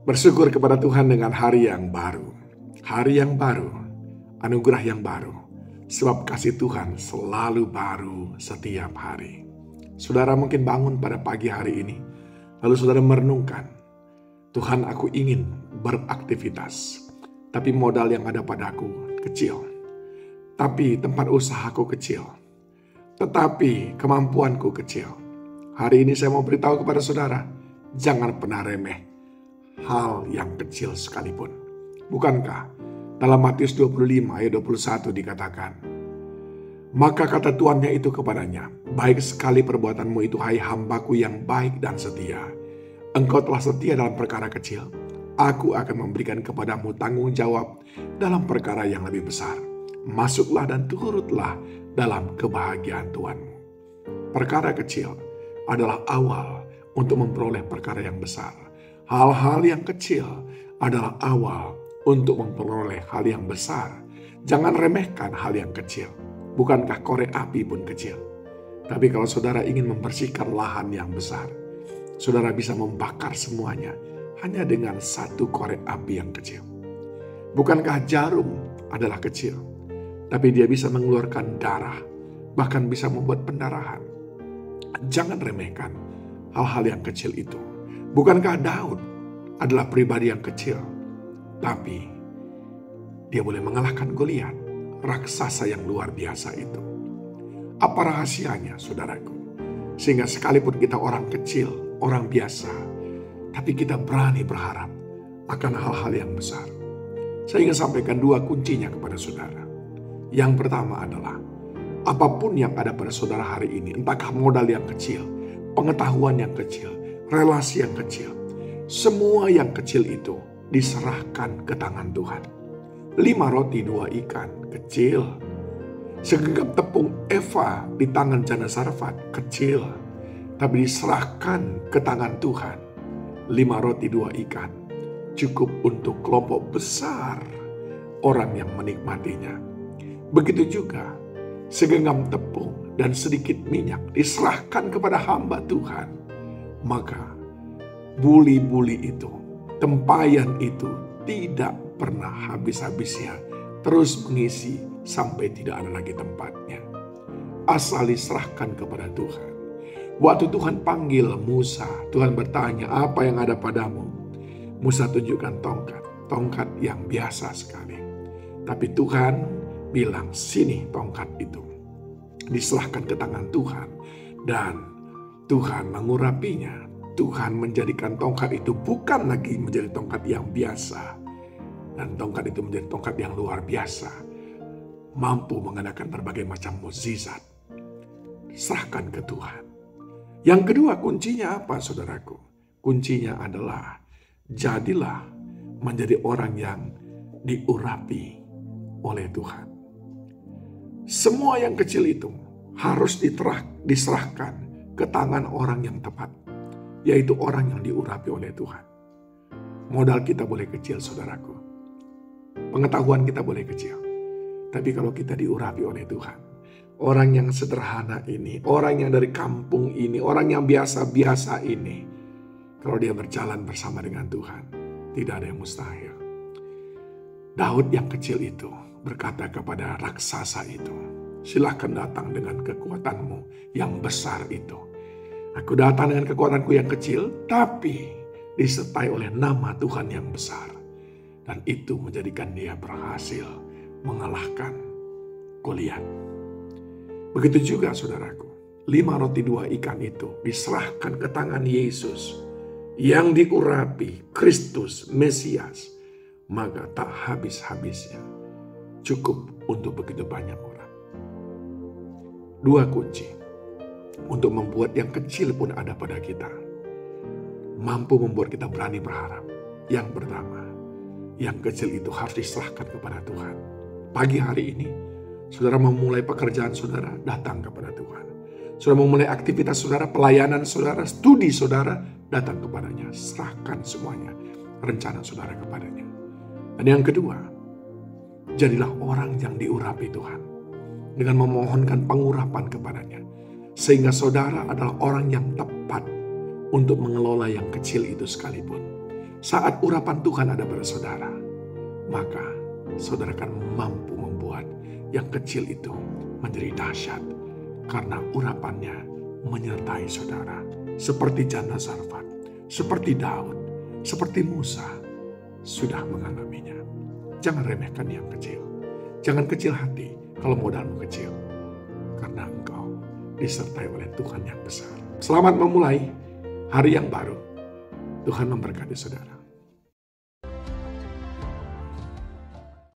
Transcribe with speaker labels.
Speaker 1: Bersyukur kepada Tuhan dengan hari yang baru. Hari yang baru, anugerah yang baru. Sebab kasih Tuhan selalu baru setiap hari. Saudara mungkin bangun pada pagi hari ini, lalu saudara merenungkan, Tuhan, aku ingin beraktivitas, tapi modal yang ada padaku kecil. Tapi tempat usahaku kecil. Tetapi kemampuanku kecil. Hari ini saya mau beritahu kepada saudara, jangan pernah remeh hal yang kecil sekalipun. Bukankah dalam Matius 25 ayat 21 dikatakan, maka kata tuannya itu kepadanya, baik sekali perbuatanmu itu, hai hambaku yang baik dan setia. Engkau telah setia dalam perkara kecil, aku akan memberikan kepadamu tanggung jawab dalam perkara yang lebih besar. Masuklah dan turutlah dalam kebahagiaan Tuhanmu. Perkara kecil adalah awal untuk memperoleh perkara yang besar. Hal-hal yang kecil adalah awal untuk memperoleh hal yang besar. Jangan remehkan hal yang kecil. Bukankah korek api pun kecil? Tapi kalau saudara ingin membersihkan lahan yang besar, saudara bisa membakar semuanya hanya dengan satu korek api yang kecil. Bukankah jarum adalah kecil, tapi dia bisa mengeluarkan darah, bahkan bisa membuat pendarahan. Jangan remehkan hal-hal yang kecil itu. Bukankah Daud adalah pribadi yang kecil, tapi dia boleh mengalahkan Goliat, raksasa yang luar biasa itu. Apa rahasianya, saudaraku? Sehingga sekalipun kita orang kecil, orang biasa, tapi kita berani berharap akan hal-hal yang besar. Saya ingin sampaikan dua kuncinya kepada saudara. Yang pertama adalah, apapun yang ada pada saudara hari ini, entahkah modal yang kecil, pengetahuan yang kecil, relasi yang kecil, semua yang kecil itu diserahkan ke tangan Tuhan. 5 roti 2 ikan kecil, segenggam tepung eva di tangan janda Sarfat kecil, tapi diserahkan ke tangan Tuhan. 5 roti 2 ikan cukup untuk kelompok besar orang yang menikmatinya. Begitu juga segenggam tepung dan sedikit minyak diserahkan kepada hamba Tuhan. Maka buli-buli itu, tempayan itu tidak pernah habis-habisnya, terus mengisi sampai tidak ada lagi tempatnya. Asal diserahkan kepada Tuhan. Waktu Tuhan panggil Musa, Tuhan bertanya, apa yang ada padamu? Musa tunjukkan tongkat yang biasa sekali. Tapi Tuhan bilang, sini tongkat itu. Diserahkan ke tangan Tuhan dan Tuhan mengurapinya. Tuhan menjadikan tongkat itu bukan lagi menjadi tongkat yang biasa. Dan tongkat itu menjadi tongkat yang luar biasa. Mampu mengadakan berbagai macam mukjizat. Serahkan ke Tuhan. Yang kedua kuncinya apa, saudaraku? Kuncinya adalah jadilah menjadi orang yang diurapi oleh Tuhan. Semua yang kecil itu harus diserahkan ke tangan orang yang tepat, yaitu orang yang diurapi oleh Tuhan. Modal kita boleh kecil, saudaraku. Pengetahuan kita boleh kecil. Tapi kalau kita diurapi oleh Tuhan, orang yang sederhana ini, orang yang dari kampung ini, orang yang biasa-biasa ini, kalau dia berjalan bersama dengan Tuhan, tidak ada yang mustahil. Daud yang kecil itu berkata kepada raksasa itu, silahkan datang dengan kekuatanmu yang besar itu. Aku datang dengan kekuatanku yang kecil, tapi disertai oleh nama Tuhan yang besar. Dan itu menjadikan dia berhasil mengalahkan Goliat. Begitu juga saudaraku, 5 roti 2 ikan itu diserahkan ke tangan Yesus yang diurapi, Kristus, Mesias. Maka tak habis-habisnya, cukup untuk begitu banyak orang. 2 kunci untuk membuat yang kecil pun ada pada kita. Mampu membuat kita berani berharap. Yang pertama, yang kecil itu harus diserahkan kepada Tuhan. Pagi hari ini, saudara memulai pekerjaan saudara, datang kepada Tuhan. Saudara memulai aktivitas saudara, pelayanan saudara, studi saudara, datang kepadanya. Serahkan semuanya, rencana saudara kepadanya. Dan yang kedua, jadilah orang yang diurapi Tuhan. Dengan memohonkan pengurapan kepadanya. Sehingga saudara adalah orang yang tepat untuk mengelola yang kecil itu sekalipun. Saat urapan Tuhan ada pada saudara, maka saudara akan mampu membuat yang kecil itu menjadi dahsyat. Karena urapannya menyertai saudara. Seperti janda Sarfat, seperti Daud, seperti Musa, sudah mengalaminya. Jangan remehkan yang kecil. Jangan kecil hati kalau modalmu kecil. Karena engkau disertai oleh Tuhan yang besar. Selamat memulai hari yang baru. Tuhan memberkati saudara.